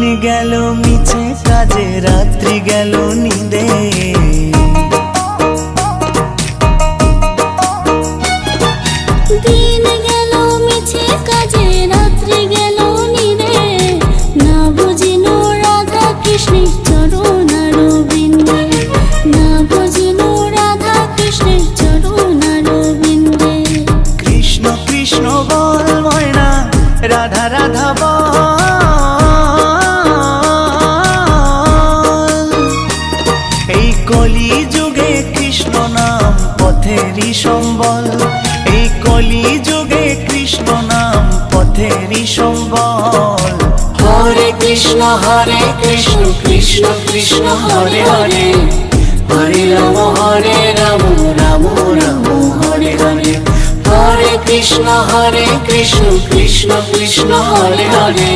দিন গেল মিছে কাজে, রাত্রি গেল নিদে। দিন গেল মিছে কাজে, রাত্রি গেল নিদে। না বুঝিনো রাধা কৃষ্ণের চরণ আরবিন্দে, না বুঝিনো রাধা কৃষ্ণের চরণ আরবিন্দে। কৃষ্ণ কৃষ্ণ বল ময়না, রাধা রাধা বল। এই কলি যুগে কৃষ্ণ নাম পথেরই সম্বল, এই কলি যুগে কৃষ্ণ নাম পথেরই সম্বল। হরে কৃষ্ণ কৃষ্ণ কৃষ্ণ হরে হরে, হরে রাম রাম রাম হরে হরে। হরে কৃষ্ণ কৃষ্ণ কৃষ্ণ হরে হরে,